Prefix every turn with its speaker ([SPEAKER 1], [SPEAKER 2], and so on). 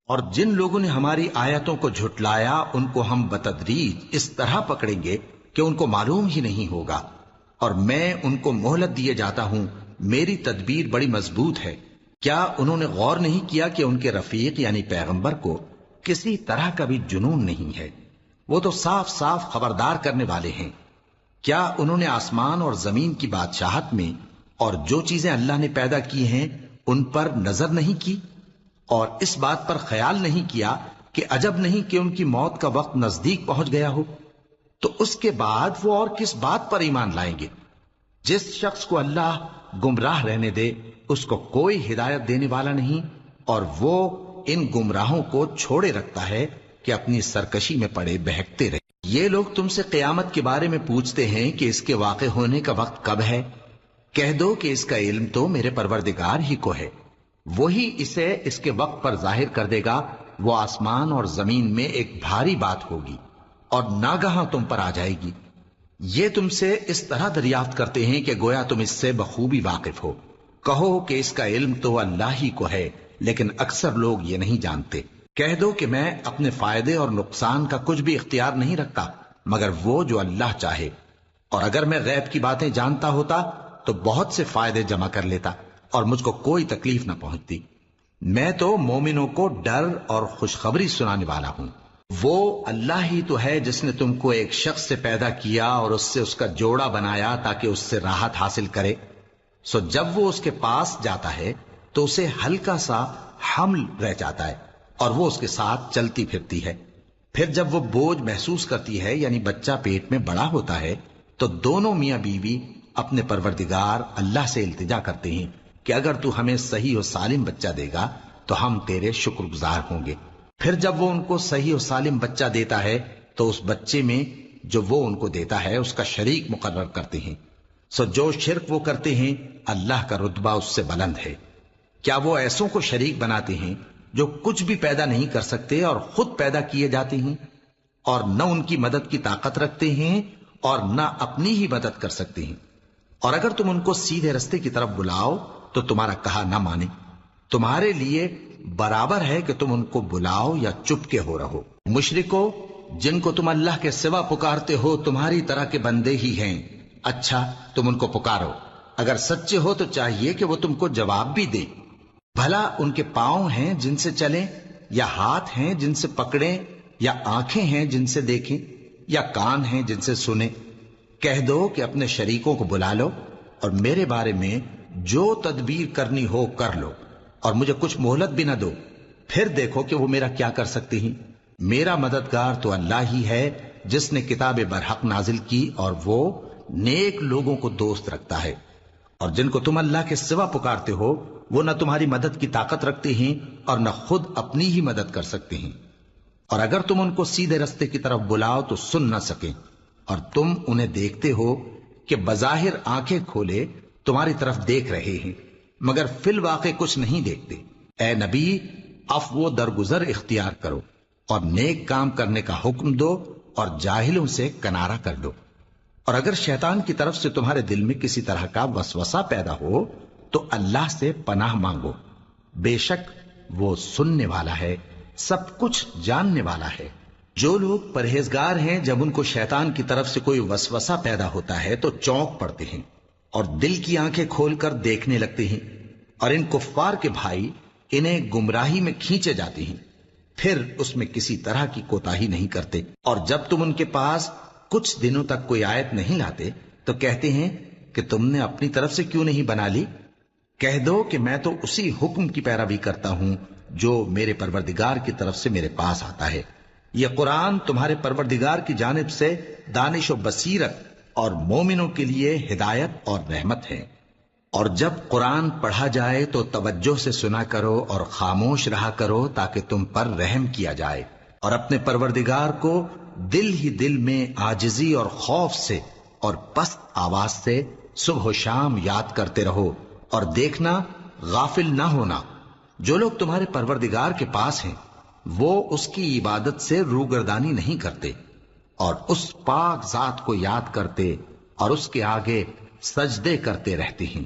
[SPEAKER 1] اور جن لوگوں نے ہماری آیتوں کو جھٹلایا ان کو ہم بتدریج اس طرح پکڑیں گے کہ ان کو معلوم ہی نہیں ہوگا، اور میں ان کو مہلت دیے جاتا ہوں، میری تدبیر بڑی مضبوط ہے۔ کیا انہوں نے غور نہیں کیا کہ ان کے رفیق یعنی پیغمبر کو کسی طرح کا بھی جنون نہیں ہے؟ وہ تو صاف صاف خبردار کرنے والے ہیں۔ کیا انہوں نے آسمان اور زمین کی بادشاہت میں اور جو چیزیں اللہ نے پیدا کی ہیں ان پر نظر نہیں کی، اور اس بات پر خیال نہیں کیا کہ عجب نہیں کہ ان کی موت کا وقت نزدیک پہنچ گیا ہو؟ تو اس کے بعد وہ اور کس بات پر ایمان لائیں گے؟ جس شخص کو اللہ گمراہ رہنے دے اس کو کوئی ہدایت دینے والا نہیں، اور وہ ان گمراہوں کو چھوڑے رکھتا ہے کہ اپنی سرکشی میں پڑے بہکتے رہے۔ یہ لوگ تم سے قیامت کے بارے میں پوچھتے ہیں کہ اس کے واقع ہونے کا وقت کب ہے؟ کہہ دو کہ اس کا علم تو میرے پروردگار ہی کو ہے، وہی اسے اس کے وقت پر ظاہر کر دے گا۔ وہ آسمان اور زمین میں ایک بھاری بات ہوگی اور ناگہاں تم پر آ جائے گی۔ یہ تم سے اس طرح دریافت کرتے ہیں کہ گویا تم اس سے بخوبی واقف ہو۔ کہو کہ اس کا علم تو اللہ ہی کو ہے، لیکن اکثر لوگ یہ نہیں جانتے۔ کہہ دو کہ میں اپنے فائدے اور نقصان کا کچھ بھی اختیار نہیں رکھتا مگر وہ جو اللہ چاہے، اور اگر میں غیب کی باتیں جانتا ہوتا تو بہت سے فائدے جمع کر لیتا اور مجھ کو کوئی تکلیف نہ پہنچتی۔ میں تو مومنوں کو ڈر اور خوشخبری سنانے والا ہوں۔ وہ اللہ ہی تو ہے جس نے تم کو ایک شخص سے پیدا کیا اور اس سے اس کا جوڑا بنایا تاکہ اس سے راحت حاصل کرے۔ سو جب وہ اس کے پاس جاتا ہے تو اسے ہلکا سا حمل رہ جاتا ہے اور وہ اس کے ساتھ چلتی پھرتی ہے۔ پھر جب وہ بوجھ محسوس کرتی ہے یعنی بچہ پیٹ میں بڑا ہوتا ہے تو دونوں میاں بیوی اپنے پروردگار اللہ سے التجا کرتے ہیں کہ اگر تو ہمیں صحیح و سالم بچہ دے گا تو ہم تیرے شکر گزار ہوں گے۔ پھر جب وہ ان کو صحیح و سالم بچہ دیتا ہے تو اس بچے میں جو وہ ان کو دیتا ہے اس کا شریک مقرر کرتے ہیں۔ سو جو شرک وہ کرتے ہیں اللہ کا رتبہ اس سے بلند ہے۔ کیا وہ ایسوں کو شریک بناتے ہیں جو کچھ بھی پیدا نہیں کر سکتے اور خود پیدا کیے جاتے ہیں، اور نہ ان کی مدد کی طاقت رکھتے ہیں اور نہ اپنی ہی مدد کر سکتے ہیں؟ اور اگر تم ان کو سیدھے رستے کی طرف بلاؤ تو تمہارا کہا نہ مانے۔ تمہارے لیے برابر ہے کہ تم ان کو بلاؤ یا چپ کے ہو رہو۔ مشرکو، جن کو تم اللہ کے سوا پکارتے ہو تمہاری طرح کے بندے ہی ہیں۔ اچھا تم ان کو پکارو، اگر سچے ہو تو چاہیے کہ وہ تم کو جواب بھی دے۔ بھلا ان کے پاؤں ہیں جن سے چلیں، یا ہاتھ ہیں جن سے پکڑیں، یا آنکھیں ہیں جن سے دیکھیں، یا کان ہیں جن سے سنیں؟ کہہ دو کہ اپنے شریکوں کو بلا لو اور میرے بارے میں جو تدبیر کرنی ہو کر لو، اور مجھے کچھ مہلت بھی نہ دو، پھر دیکھو کہ وہ میرا کیا کر سکتے ہیں۔ میرا مددگار تو اللہ ہی ہے جس نے کتاب برحق نازل کی، اور وہ نیک لوگوں کو دوست رکھتا ہے۔ اور جن کو تم اللہ کے سوا پکارتے ہو وہ نہ تمہاری مدد کی طاقت رکھتے ہیں اور نہ خود اپنی ہی مدد کر سکتے ہیں، اور اگر تم ان کو سیدھے رستے کی طرف بلاؤ تو سن نہ سکیں، اور تم انہیں دیکھتے ہو کہ بظاہر آنکھیں کھولے تمہاری طرف دیکھ رہے ہیں مگر فی الواقع کچھ نہیں دیکھتے۔ اے نبی، عفو و درگزر اختیار کرو اور نیک کام کرنے کا حکم دو اور جاہلوں سے کنارہ کر دو۔ اور اگر شیطان کی طرف سے تمہارے دل میں کسی طرح کا وسوسہ پیدا ہو تو اللہ سے پناہ مانگو، بے شک وہ سننے والا ہے، سب کچھ جاننے والا ہے۔ جو لوگ پرہیزگار ہیں جب ان کو شیطان کی طرف سے کوئی وسوسہ پیدا ہوتا ہے تو چونک پڑتے ہیں اور دل کی آنکھیں کھول کر دیکھنے لگتے ہیں، اور ان کفار کے بھائی انہیں گمراہی میں کھینچے جاتے ہیں، پھر اس میں کسی طرح کی کوتاہی نہیں کرتے۔ اور جب تم ان کے پاس کچھ دنوں تک کوئی آیت نہیں لاتے تو کہتے ہیں کہ تم نے اپنی طرف سے کیوں نہیں بنا لی؟ کہہ دو کہ میں تو اسی حکم کی پیروی کرتا ہوں جو میرے پروردگار کی طرف سے میرے پاس آتا ہے۔ یہ قرآن تمہارے پروردگار کی جانب سے دانش و بصیرت اور مومنوں کے لیے ہدایت اور رحمت ہے۔ اور جب قرآن پڑھا جائے تو توجہ سے سنا کرو اور خاموش رہا کرو تاکہ تم پر رحم کیا جائے، اور اپنے پروردگار کو دل ہی دل میں عاجزی اور خوف سے اور پست آواز سے صبح و شام یاد کرتے رہو، اور دیکھنا غافل نہ ہونا۔ جو لوگ تمہارے پروردگار کے پاس ہیں وہ اس کی عبادت سے روگردانی نہیں کرتے اور اس پاک ذات کو یاد کرتے اور اس کے آگے سجدے کرتے رہتے ہیں۔